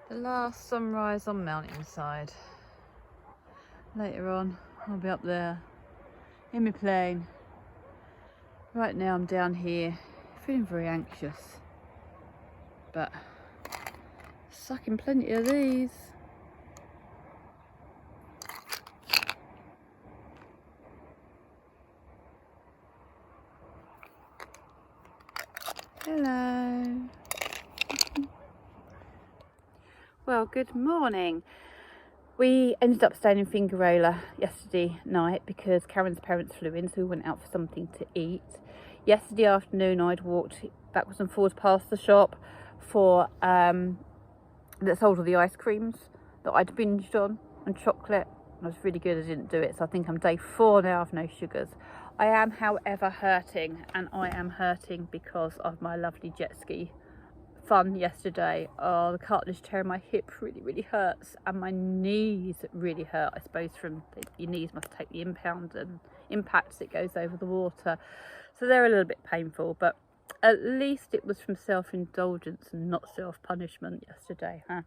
The last sunrise on Mountainside. Later on, I'll be up there in my plane. Right now I'm down here, feeling very anxious, but sucking plenty of these. Hello. Well, good morning. We ended up staying in Fingarola yesterday night because Karen's parents flew in, so we went out for something to eat. Yesterday afternoon I'd walked backwards and forwards past the shop for that sold all the ice creams that I'd binged on and chocolate. It was really good. I didn't do it, so I think I'm day 4 now of no sugars. I am, however, hurting, and I am hurting because of my lovely jet ski fun yesterday. Oh, the cartilage tear in my hip really hurts, and my knees really hurt. I suppose from your knees must take the impact as it goes over the water, so they're a little bit painful, but at least it was from self-indulgence and not self-punishment yesterday, huh?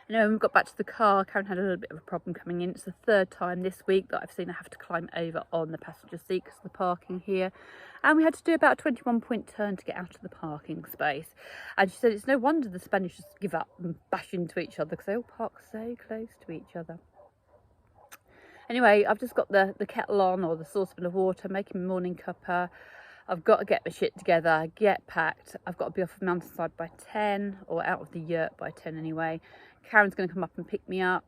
Anyway, when we got back to the car, Karen had a little bit of a problem coming in. It's the 3rd time this week that I've seen her have to climb over on the passenger seat because of the parking here. And we had to do about a 21-point turn to get out of the parking space. And she said it's no wonder the Spanish just give up and bash into each other because they all park so close to each other. Anyway, I've just got the kettle on, or the saucepan of water, making my morning cuppa. I've got to get my shit together, get packed. I've got to be off of Mountainside by 10, or out of the yurt by 10 anyway. Karen's going to come up and pick me up,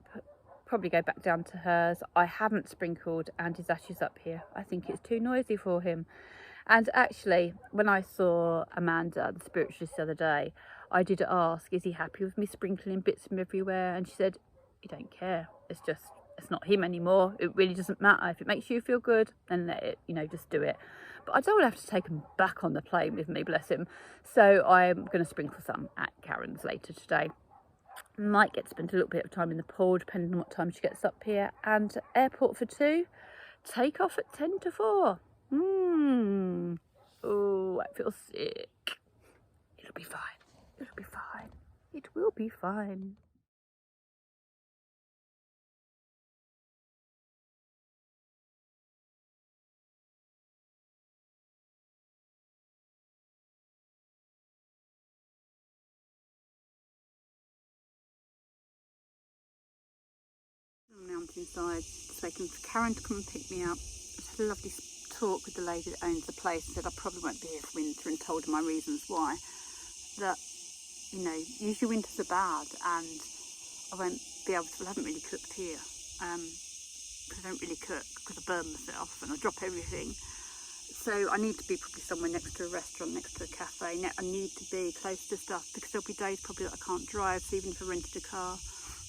probably go back down to hers. I haven't sprinkled Andy's ashes up here. I think it's too noisy for him. And actually, when I saw Amanda, the spiritualist, the other day, I did ask, is he happy with me sprinkling bits from everywhere? And she said, he don't care. It's not him anymore. It really doesn't matter. If it makes you feel good, then let it, just do it. But I don't want to have to take him back on the plane with me, bless him. So I'm going to sprinkle some at Karen's later today. Might get to spend a little bit of time in the pool, depending on what time she gets up here. And airport for 2, take off at 10 to 4. Oh, I feel sick. It'll be fine. It'll be fine. It will be fine. Mountainside, just waiting for Karen to come and pick me up. I had a lovely talk with the lady that owns the place and said I probably won't be here for winter, and told her my reasons why. That, usually winters are bad and I won't be able to, I haven't really cooked here. Because I don't really cook because I burn myself and I drop everything. So I need to be probably somewhere next to a restaurant, next to a cafe. I need to be close to stuff because there'll be days probably that I can't drive. So even if I rented a car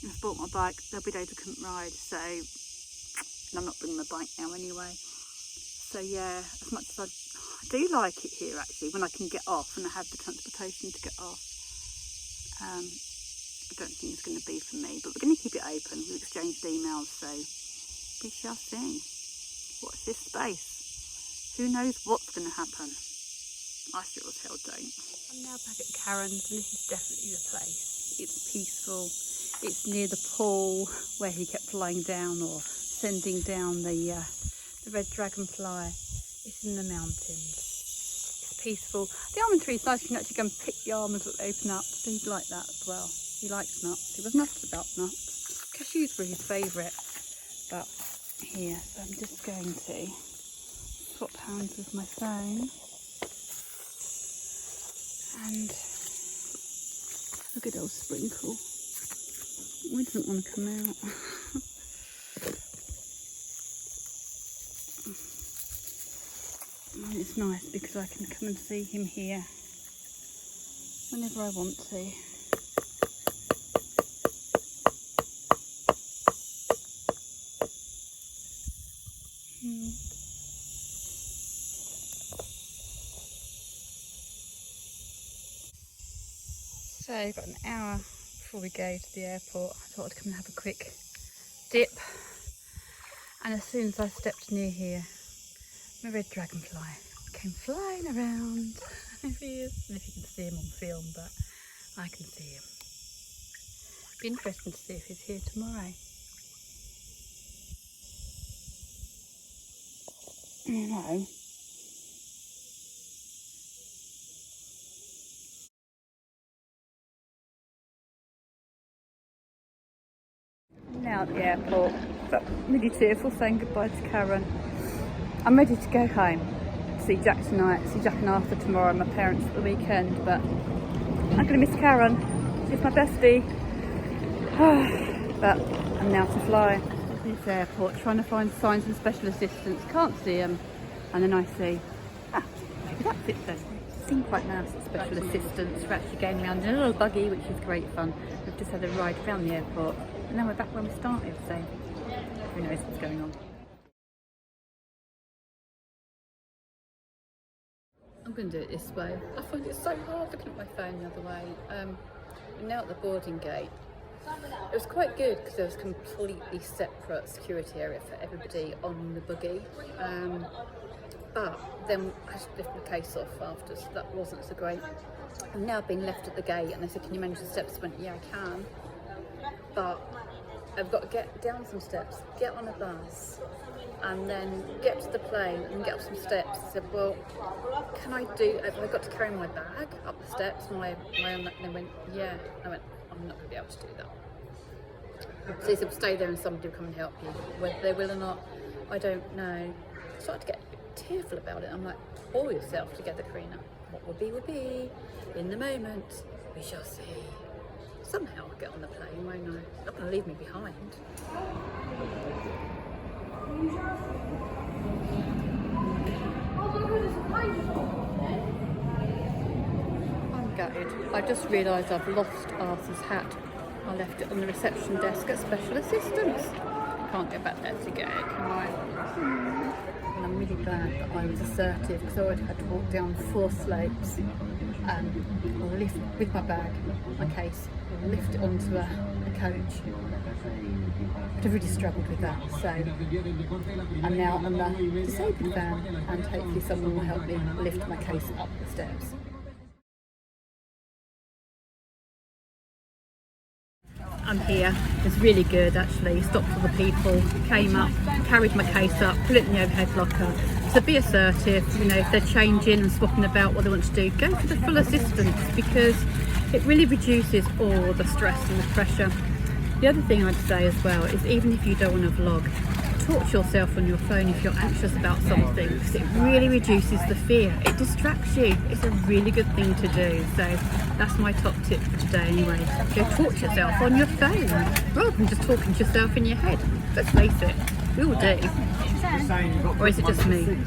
and I bought my bike, there'll be days I couldn't ride. So, and I'm not bringing my bike now anyway. So yeah, as much as I do like it here actually, when I can get off and I have the transportation to get off, I don't think it's going to be for me. But we're going to keep it open. We've exchanged emails, so we shall see. Watch this space. Who knows what's going to happen? I sure as hell don't. I'm now back at Karen's, and this is definitely the place. It's peaceful. It's near the pool where he kept flying down or sending down the red dragonfly. It's in the mountains. It's peaceful. The almond tree is nice. You can actually go and pick the almonds that open up. So he'd like that as well. He likes nuts. He was nuts about nuts. Cashews were his favourite. But here, so I'm just going to swap hands with my phone and a good old sprinkle. He doesn't want to come out. And it's nice because I can come and see him here whenever I want to. So we've got an hour before we go to the airport. I thought I'd come and have a quick dip, and as soon as I stepped near here, my red dragonfly came flying around. There he is. And if you can see him on film, but I can see him. Be interesting to see if he's here tomorrow. No. Now at the airport, but really tearful, saying goodbye to Karen. I'm ready to go home. See Jack tonight, see Jack and Arthur tomorrow, and my parents at the weekend, but I'm going to miss Karen. She's my bestie. But I'm now to fly. This airport, trying to find signs and special assistance. Can't see them. And then I see, maybe that's it then. Seem quite nice at special assistance. We're actually going around in a little buggy, which is great fun. We've just had a ride around the airport. And then we're back where we started, so who knows what's going on. I'm going to do it this way. I find it so hard looking at my phone the other way. We're now at the boarding gate. It was quite good because there was a completely separate security area for everybody on the buggy. But then I just lifted my case off after, so that wasn't so great. I've now been left at the gate and they said, can you manage the steps? I went, yeah, I can. But I've got to get down some steps, get on a bus, and then get to the plane and get up some steps. I said, well, can I do, have I got to carry my bag up the steps? And they went, yeah. I went, I'm not going to be able to do that. So they said, stay there and somebody will come and help you. Whether they will or not, I don't know. I started to get a bit tearful about it. I'm like, pull yourself together, Karina. What will be. In the moment, we shall see. Somehow I'll get on the plane, won't I? Not going to leave me behind. I'm gutted. I just realised I've lost Arthur's hat. I left it on the reception desk at Special Assistance. Can't go back there to get it, can I? And I'm really glad that I was assertive because I already had to walk down 4 slopes and lift with my bag, my case, lift it onto a coach. I'd have really struggled with that, so I'm now on the disabled van and hopefully someone will help me lift my case up the steps. I'm here. It's really good actually. Stopped all the people, came up, carried my case up, put it in the overhead locker. So be assertive, you know, if they're changing and swapping about what they want to do, go for the full assistance because it really reduces all the stress and the pressure. The other thing I'd say as well is even if you don't want to vlog, talk to yourself on your phone if you're anxious about something because it really reduces the fear. It distracts you. It's a really good thing to do. So that's my top tip for today anyway. Go talk to yourself on your phone rather than just talking to yourself in your head. Let's face it, we all do. Or is it just me?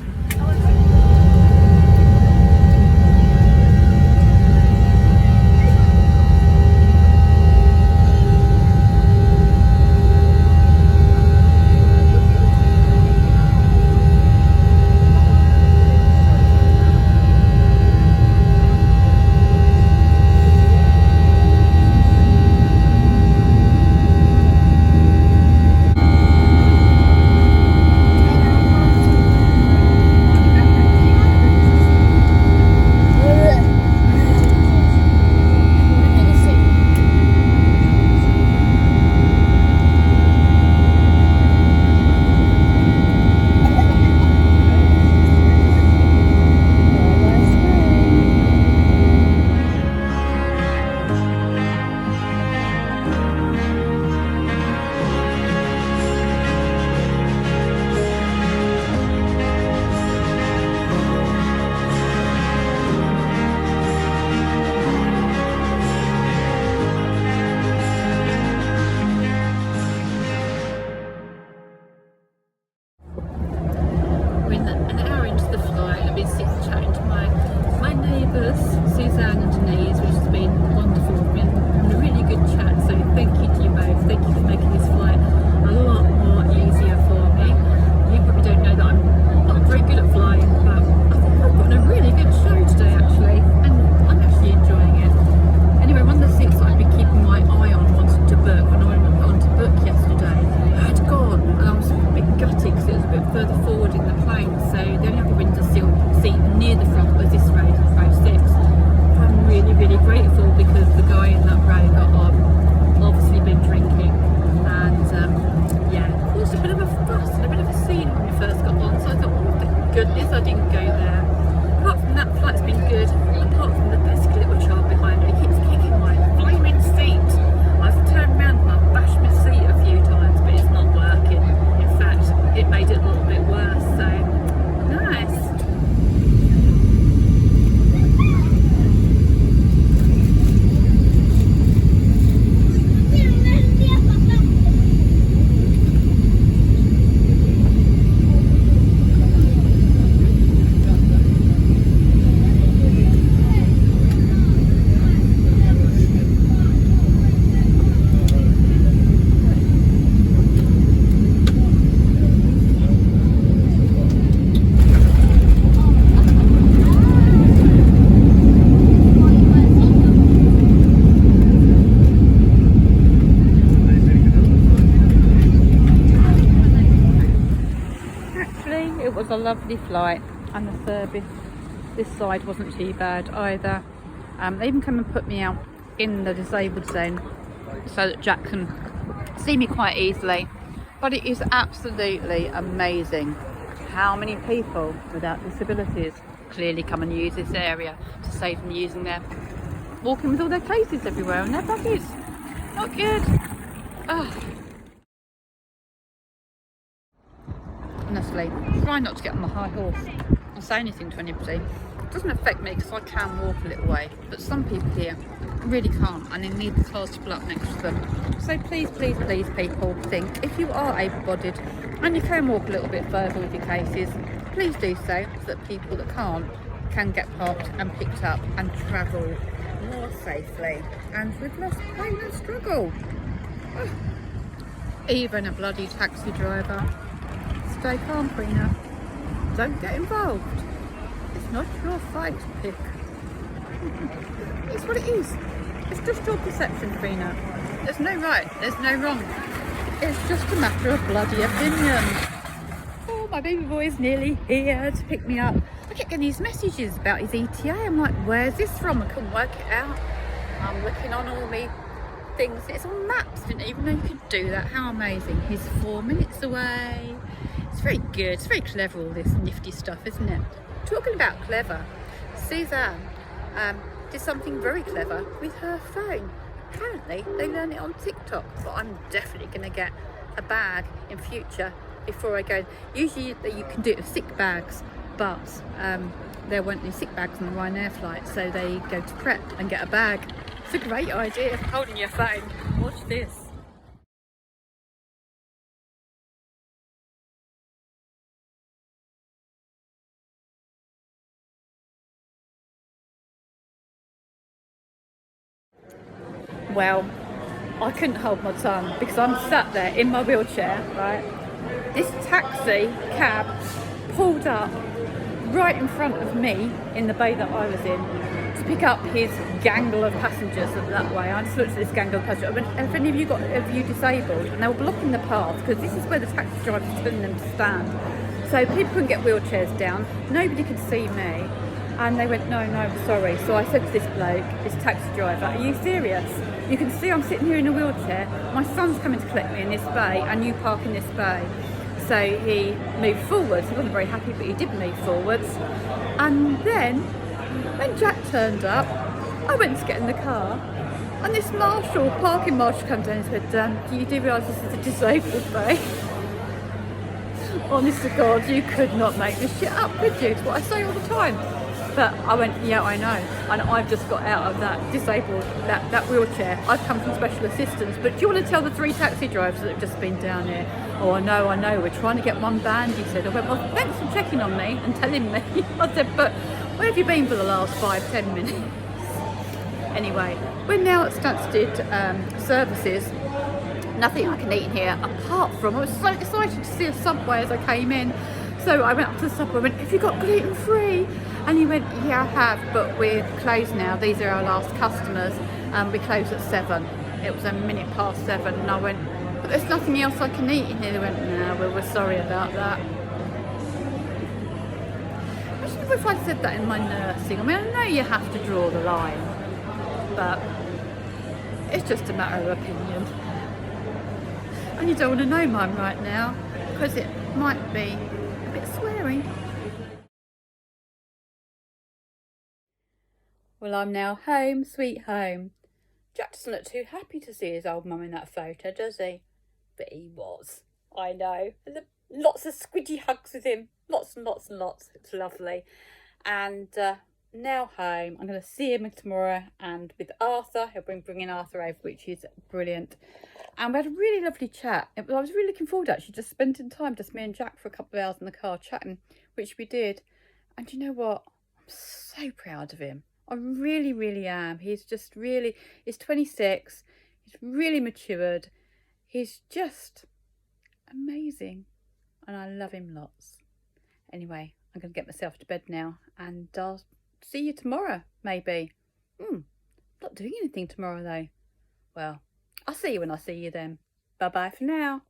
lovely flight, and the service this side wasn't too bad either. They even come and put me out in the disabled zone so that Jack can see me quite easily. But it is absolutely amazing how many people without disabilities clearly come and use this area to save them using their walking with all their cases everywhere and their buggies. Not good. Ugh. Honestly, try not to get on my high horse or say anything to anybody. It doesn't affect me because I can walk a little way, but some people here really can't, and they need the cars to pull up next to them. So please, please, please, people, think if you are able-bodied and you can walk a little bit further with your cases, please do so that people that can't can get parked and picked up and travel more safely and with less pain and struggle. Oh. Even a bloody taxi driver. Stay calm, Prina. Don't get involved. It's not your fight to pick. It's what it is. It's just your perception, Prina. There's no right, there's no wrong. It's just a matter of bloody opinion. Oh, my baby boy is nearly here to pick me up. I kept getting these messages about his ETA. I'm like, where's this from? I couldn't work it out. I'm looking on all my things. It's on maps. Didn't even know you could do that. How amazing. He's 4 minutes away. It's very good. It's very clever, all this nifty stuff, isn't it? Talking about clever, Suzanne did something very clever with her phone. Apparently they learn it on TikTok, but I'm definitely going to get a bag in future before I go. Usually you can do it with sick bags, but there weren't any sick bags on the Ryanair flight, so they go to prep and get a bag. It's a great idea, holding your phone. Watch this. Well, I couldn't hold my tongue because I'm sat there in my wheelchair, right? This taxi cab pulled up right in front of me in the bay that I was in to pick up his gangle of passengers that way. I just looked at this gangle of passengers. I went, have any of you disabled? And they were blocking the path because this is where the taxi driver was telling them to stand. So people couldn't get wheelchairs down. Nobody could see me. And they went, no, sorry. So I said to this bloke, this taxi driver, are you serious? You can see I'm sitting here in a wheelchair. My son's coming to collect me in this bay and you park in this bay. So he moved forwards. He wasn't very happy, but he did move forwards. And then when Jack turned up, I went to get in the car. And this parking marshal comes down and said, do you realise this is a disabled bay? Honest to God, you could not make this shit up, could you? It's what I say all the time. But I went, yeah, I know. And I've just got out of that disabled, that wheelchair. I've come from special assistance. But do you want to tell the 3 taxi drivers that have just been down here? Oh, I know. We're trying to get one band, he said. I went, well, thanks for checking on me and telling me. I said, but where have you been for the last 5-10 minutes? Anyway, we're now at Stansted services. Nothing I can eat in here apart from, I was so excited to see a Subway as I came in. So I went up to the Subway and went, have you got gluten-free? And he went, yeah, I have, but we're closed now. These are our last customers. We close at 7. It was a minute past 7. And I went, but there's nothing else I can eat in here. They went, no, well, we're sorry about that. Imagine if I said that in my nursing. I mean, I know you have to draw the line, but it's just a matter of opinion. And you don't want to know mine right now because it might be a bit sweary. Well, I'm now home, sweet home. Jack doesn't look too happy to see his old mum in that photo, does he? But he was. I know. And lots of squidgy hugs with him. Lots and lots and lots. It's lovely. And now home. I'm going to see him tomorrow and with Arthur. He'll be bringing Arthur over, which is brilliant. And we had a really lovely chat. I was really looking forward to actually just spending time, just me and Jack, for a couple of hours in the car chatting, which we did. And you know what? I'm so proud of him. I really, really am. He's just really, he's 26. He's really matured. He's just amazing. And I love him lots. Anyway, I'm going to get myself to bed now. And I'll see you tomorrow, maybe. Not doing anything tomorrow, though. Well, I'll see you when I see you then. Bye-bye for now.